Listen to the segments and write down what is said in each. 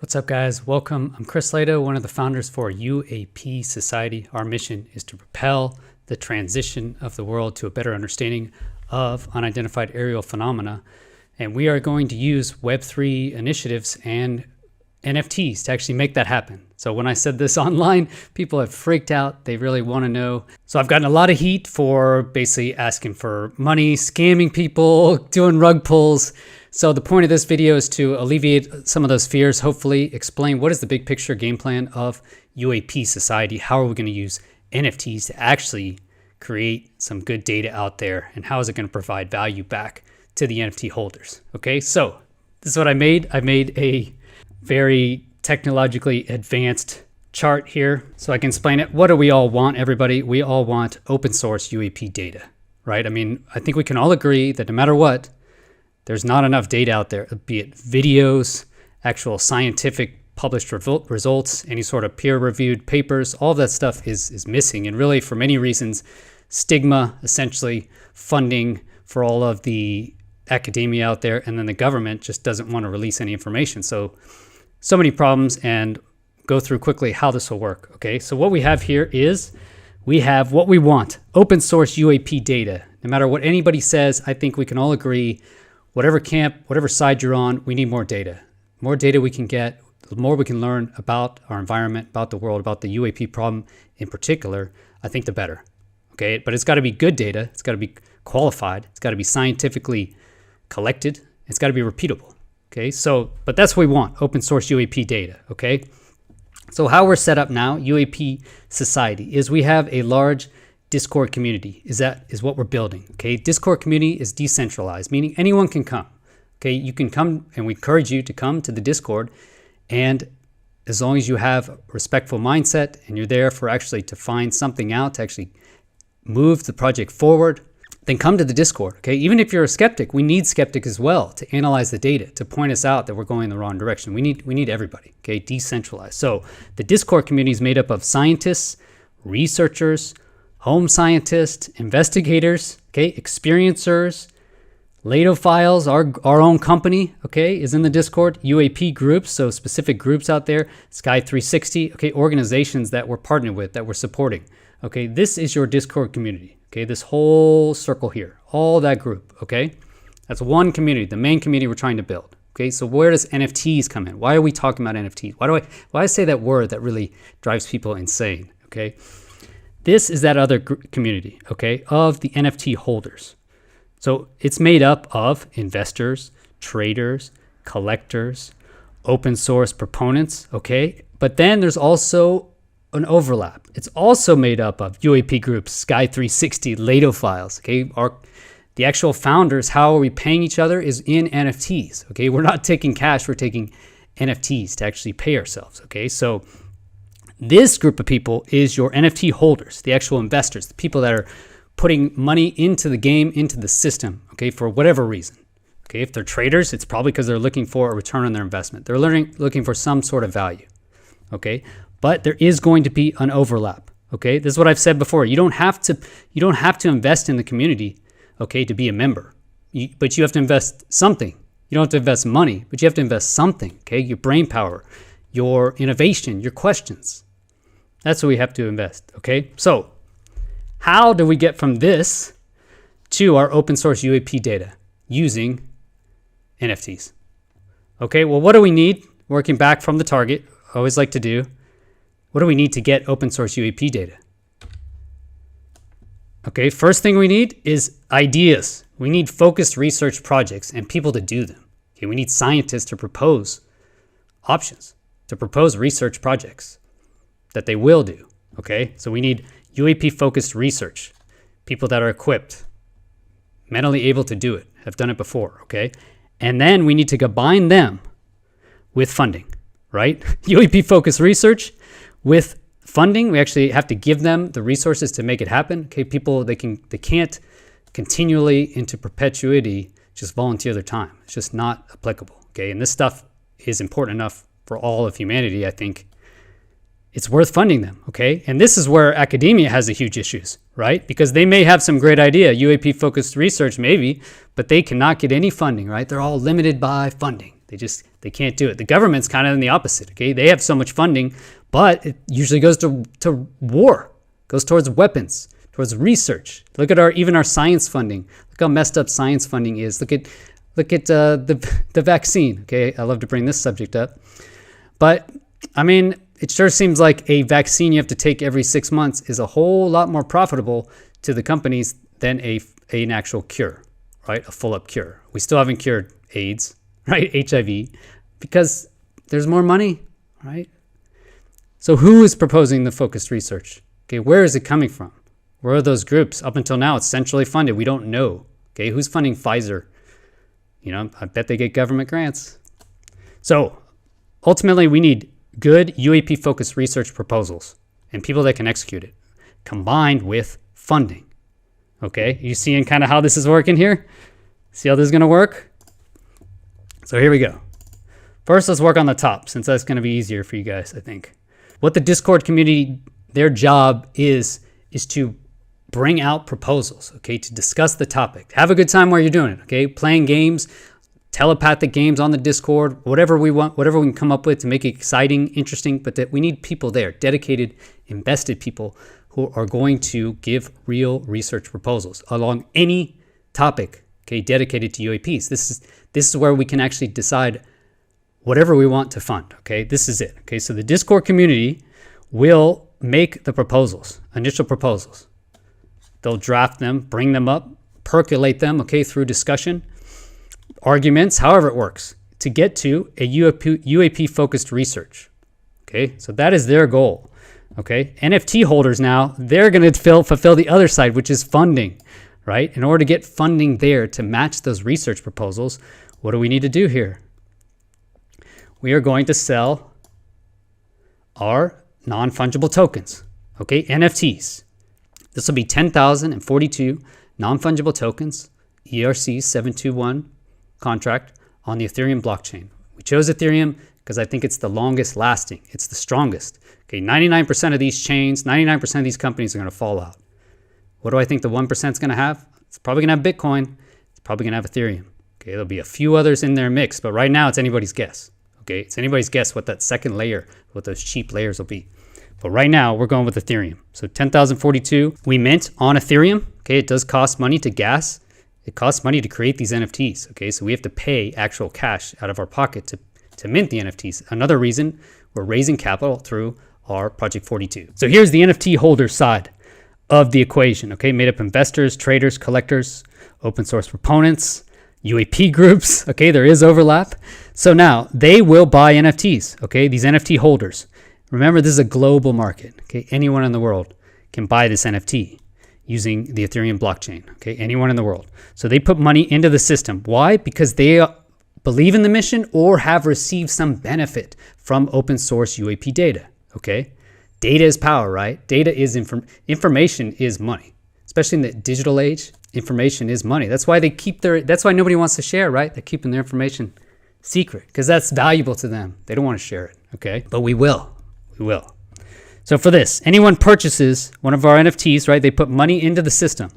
What's up, guys? Welcome. I'm Chris Lato, one of the founders for UAP Society. Our mission is to propel the transition of the world to a better understanding of unidentified aerial phenomena. And we are going to use Web3 initiatives and NFTs to actually make that happen. So when I said this online, people have freaked out. They really want to know. So I've gotten a lot of heat for basically asking for money, scamming people, doing rug pulls. So the point of this video is to alleviate some of those fears, hopefully explain what is the big picture game plan of UAP Society. How are we going to use NFTs to actually create some good data out there? And how is it going to provide value back to the NFT holders? Okay, so this is what I made. I made a very technologically advanced chart here so I can explain it. What do we all want, everybody? We all want open source UAP data, right? I mean, I think we can all agree that no matter what, there's not enough data out there, be it videos, actual scientific published results, any sort of peer-reviewed papers. All of that stuff is missing. And really, for many reasons, stigma, essentially funding for all of the academia out there, and then the government just doesn't want to release any information. So many problems, and go through quickly how this will work. Okay, so what we have here is we have what we want, open source UAP data. No matter what anybody says, I think we can all agree, whatever camp, whatever side you're on, we need more data. The more data we can get, the more we can learn about our environment, about the world, about the UAP problem in particular, I think the better. Okay, but it's got to be good data. It's got to be qualified. It's got to be scientifically collected. It's got to be repeatable. Okay, so, but that's what we want, open source UAP data. Okay, so how we're set up now, UAP Society, is we have a large Discord community. Is what we're building. Okay, Discord community is decentralized, meaning anyone can come. Okay, you can come, and we encourage you to come to the Discord, and as long as you have a respectful mindset and you're there for actually to find something out, to actually move the project forward, then come to the Discord. Okay, even if you're a skeptic, we need skeptics as well to analyze the data, to point us out that we're going in the wrong direction. We need everybody. Okay, decentralized. So the Discord community is made up of scientists, researchers, home scientists, investigators, okay, experiencers, Latophiles, our own company, okay, is in the Discord, UAP groups, so specific groups out there, Sky 360, okay, organizations that we're partnered with, that we're supporting. Okay, this is your Discord community, okay, this whole circle here, all that group, okay? That's one community, the main community we're trying to build. Okay, so where does NFTs come in? Why are we talking about NFTs? Why I say that word that really drives people insane, okay? This is that other community, okay, of the NFT holders. So it's made up of investors, traders, collectors, open source proponents, okay? But then there's also an overlap. It's also made up of UAP groups, Sky 360, Latophiles, okay? The actual founders, how are we paying each other is in NFTs, okay? We're not taking cash, we're taking NFTs to actually pay ourselves, okay? So this group of people is your NFT holders, the actual investors, the people that are putting money into the game, into the system, okay, for whatever reason. Okay, if they're traders, it's probably because they're looking for a return on their investment. They're looking for some sort of value, okay? But there is going to be an overlap, okay? This is what I've said before. You don't have to invest in the community, okay, to be a member. But you have to invest something. You don't have to invest money, but you have to invest something, okay? Your brain power, your innovation, your questions. That's what we have to invest, okay? So how do we get from this to our open source UAP data using NFTs? Okay, well, what do we need? Working back from the target, I always like to do. What do we need to get open source UAP data? Okay, first thing we need is ideas. We need focused research projects and people to do them. Okay, we need scientists to propose options, to propose research projects that they will do, okay? So we need UAP-focused research, people that are equipped, mentally able to do it, have done it before, okay? And then we need to combine them with funding, right? UAP-focused research with funding, we actually have to give them the resources to make it happen, okay? People, they can't continually into perpetuity just volunteer their time. It's just not applicable, okay? And this stuff is important enough for all of humanity, I think. It's worth funding them, okay? And this is where academia has the huge issues, right? Because they may have some great idea, UAP-focused research maybe, but they cannot get any funding, right? They're all limited by funding, They can't do it. The government's kind of in the opposite, okay? They have so much funding, but it usually goes to war, goes towards weapons, towards research. Look at even our science funding. Look how messed up science funding is. Look at the vaccine, okay? I love to bring this subject up. But, I mean, it sure seems like a vaccine you have to take every 6 months is a whole lot more profitable to the companies than an actual cure, right? A full-up cure. We still haven't cured AIDS, right? HIV, because there's more money, right? So who is proposing the focused research? Okay, where is it coming from? Where are those groups? Up until now, it's centrally funded. We don't know. Okay, who's funding Pfizer? You know, I bet they get government grants. So ultimately, we need good UAP-focused research proposals and people that can execute it, combined with funding. Okay, you seeing kind of how this is working here? See how this is going to work? So here we go. First, let's work on the top, since that's going to be easier for you guys, I think. What the Discord community, their job is to bring out proposals, okay, to discuss the topic. Have a good time while you're doing it, okay? Playing games, telepathic games on the Discord, whatever we want, whatever we can come up with to make it exciting, interesting, but that we need people there, dedicated, invested people who are going to give real research proposals along any topic, okay, dedicated to UAPs. This is where we can actually decide whatever we want to fund, okay? This is it, okay? So the Discord community will make the proposals, initial proposals. They'll draft them, bring them up, percolate them, okay, through discussion, arguments, however it works, to get to a UAP-focused research, okay? So that is their goal, okay? NFT holders now, they're going to fulfill the other side, which is funding, right? In order to get funding there to match those research proposals, what do we need to do here? We are going to sell our non-fungible tokens, okay, NFTs. This will be 10,042 non-fungible tokens, ERC 721 contract on the Ethereum blockchain. We chose Ethereum because I think it's the longest lasting. It's the strongest. Okay, 99% of these chains, 99% of these companies are going to fall out. What do I think the 1% is going to have? It's probably going to have Bitcoin. It's probably going to have Ethereum. Okay, there'll be a few others in their mix, but right now it's anybody's guess. Okay, it's anybody's guess what that second layer, what those cheap layers will be. But right now, we're going with Ethereum. So 10,042 we mint on Ethereum. Okay, it does cost money to gas. It costs money to create these NFTs. Okay, so we have to pay actual cash out of our pocket to mint the NFTs. Another reason we're raising capital through our Project 42. So here's the NFT holder side of the equation. Okay, made up investors, traders, collectors, open source proponents, UAP groups. Okay, there is overlap. So now they will buy NFTs. Okay, these NFT holders. Remember, this is a global market. Okay, anyone in the world can buy this NFT using the Ethereum blockchain. Okay, anyone in the world. So they put money into the system. Why? Because they believe in the mission or have received some benefit from open source UAP data. Okay, data is power, right? Data is information is money, especially in the digital age. Information is money. That's why that's why nobody wants to share, right? They're keeping their information secret because that's valuable to them. They don't want to share it. Okay, but we will. We will. So for this, anyone purchases one of our NFTs, right? They put money into the system,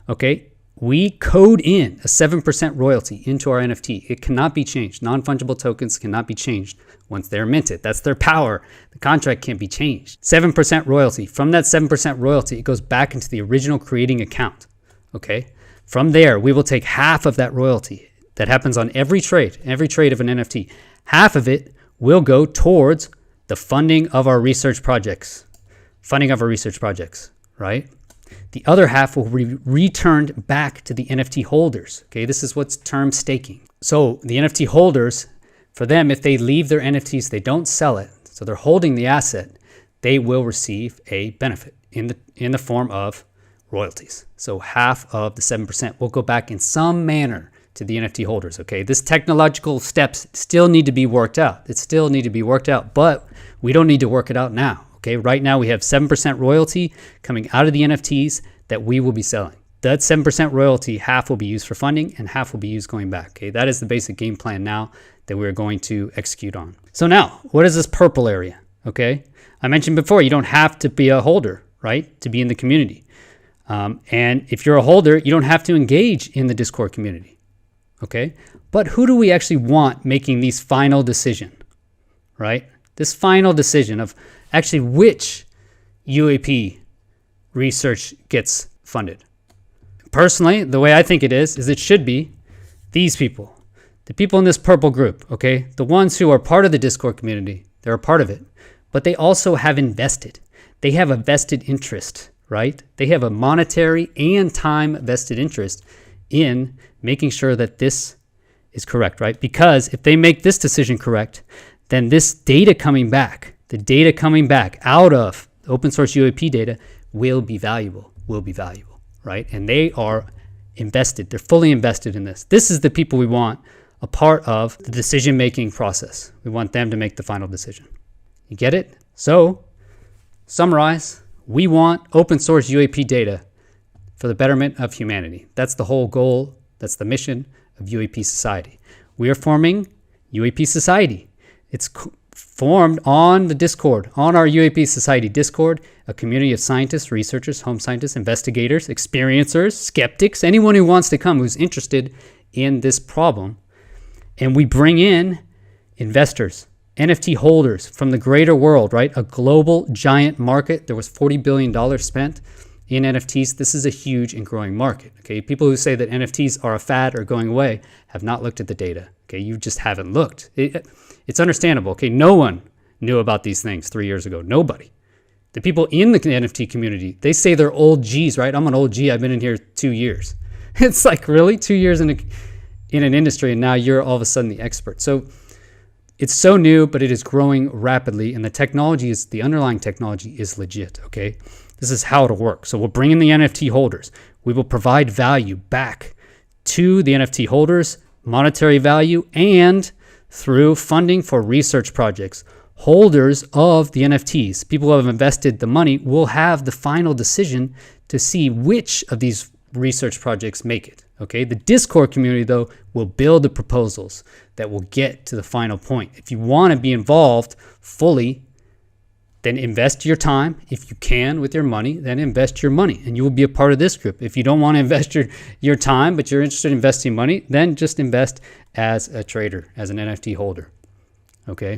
okay? We code in a 7% royalty into our NFT. It cannot be changed. Non-fungible tokens cannot be changed once they're minted. That's their power. The contract can't be changed. 7% royalty. From that 7% royalty, it goes back into the original creating account, okay? From there, we will take half of that royalty. That happens on every trade of an NFT. Half of it will go towards the funding of our research projects, right? The other half will be returned back to the NFT holders. Okay, this is what's termed staking. So the NFT holders, for them, if they leave their NFTs, they don't sell it, so they're holding the asset, they will receive a benefit in the form of royalties. So half of the 7% will go back in some manner to the NFT holders, okay? This technological steps still need to be worked out. It still need to be worked out, but we don't need to work it out now, okay? Right now we have 7% royalty coming out of the NFTs that we will be selling. That 7% royalty, half will be used for funding and half will be used going back, okay? That is the basic game plan now that we're going to execute on. So now, what is this purple area, okay? I mentioned before, you don't have to be a holder, right, to be in the community. And if you're a holder, you don't have to engage in the Discord community. Okay, But who do we actually want making these final decision, right? This final decision of actually which UAP research gets funded. Personally, the way I think it is it should be these people. The people in this purple group, okay? The ones who are part of the Discord community, they're a part of it, but they also have invested. They have a vested interest, right? They have a monetary and time vested interest in making sure that this is correct, right? Because if they make this decision correct, then this data coming back, the data coming back out of open source UAP data will be valuable, right? And they are invested. They're fully invested in this. This is the people we want a part of the decision-making process. We want them to make the final decision. You get it? So, summarize, we want open source UAP data for the betterment of humanity. That's the whole goal. That's the mission of UAP Society. We are forming UAP Society. It's formed on the Discord, on our UAP Society Discord, a community of scientists, researchers, home scientists, investigators, experiencers, skeptics, anyone who wants to come, who's interested in this problem. And we bring in investors, NFT holders from the greater world, right? A global giant market. There was $40 billion spent in NFTs. This is a huge and growing market, okay? People who say that NFTs are a fad or going away have not looked at the data, okay? You just haven't looked. It's understandable, okay? No one knew about these things 3 years ago. Nobody. The people in the NFT community, they say they're old Gs, right? I'm an old G. I've been in here 2 years. It's like, really? 2 years in an industry, and now you're all of a sudden the expert. So it's so new, but it is growing rapidly, and the underlying technology is legit, okay? This is how it'll work. So we'll bring in the NFT holders. We will provide value back to the NFT holders, monetary value, and through funding for research projects. Holders of the NFTs, people who have invested the money, will have the final decision to see which of these research projects make it. Okay, the Discord community, though, will build the proposals that will get to the final point. If you want to be involved fully, then invest your time. If you can with your money, then invest your money, and you will be a part of this group. If you don't want to invest your time, but you're interested in investing money, then just invest as a trader, as an NFT holder. Okay,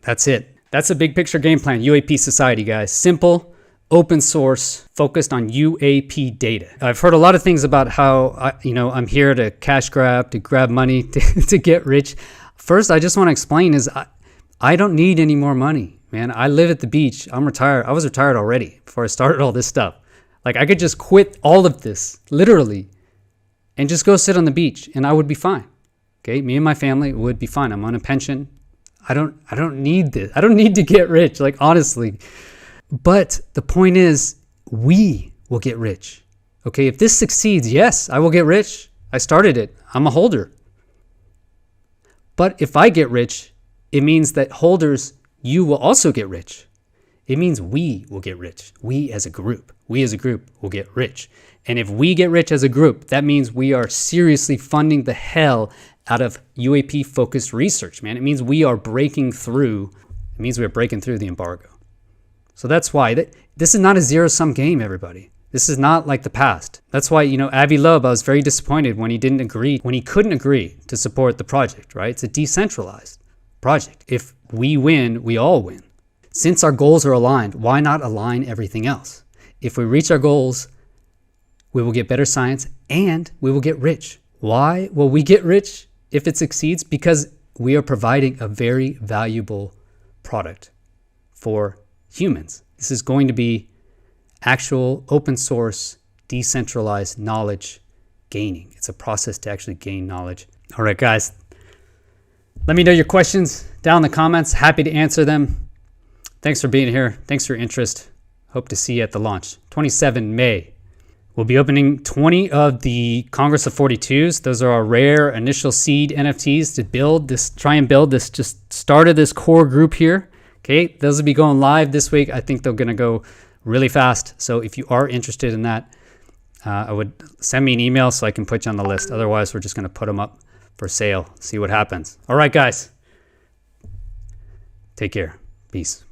that's it. That's a big picture game plan. UAP Society, guys. Simple, open source, focused on UAP data. I've heard a lot of things about how I'm here to cash grab, to grab money, to get rich. First, I just want to explain is I don't need any more money, man. I live at the beach. I'm retired. I was retired already before I started all this stuff. Like, I could just quit all of this, literally, and just go sit on the beach, and I would be fine. Okay, me and my family would be fine. I'm on a pension. I don't need this. I don't need to get rich, like, honestly. But the point is, we will get rich. Okay, if this succeeds, yes, I will get rich. I started it. I'm a holder. But if I get rich, it means that holders, you will also get rich. It means we will get rich. We as a group will get rich. And if we get rich as a group, that means we are seriously funding the hell out of UAP focused research, man. It means we are breaking through. It means we're breaking through the embargo. So that's why this is not a zero-sum game, everybody. This is not like the past. That's why, Avi Loeb, I was very disappointed when he couldn't agree to support the project, right? It's a decentralized project. If we win, we all win. Since our goals are aligned, why not align everything else? If we reach our goals, we will get better science and we will get rich. Why will we get rich if it succeeds? Because we are providing a very valuable product for humans. This is going to be actual open source, decentralized knowledge gaining. It's a process to actually gain knowledge. All right, guys, let me know your questions down in the comments. Happy to answer them. Thanks for being here. Thanks for your interest. Hope to see you at the launch. 27 May. We'll be opening 20 of the Congress of 42s. Those are our rare initial seed NFTs to try and build this, just started this core group here. Okay, those will be going live this week. I think they're going to go really fast. So if you are interested in that, I would send me an email so I can put you on the list. Otherwise, we're just going to put them up for sale, see what happens. All right, guys. Take care. Peace.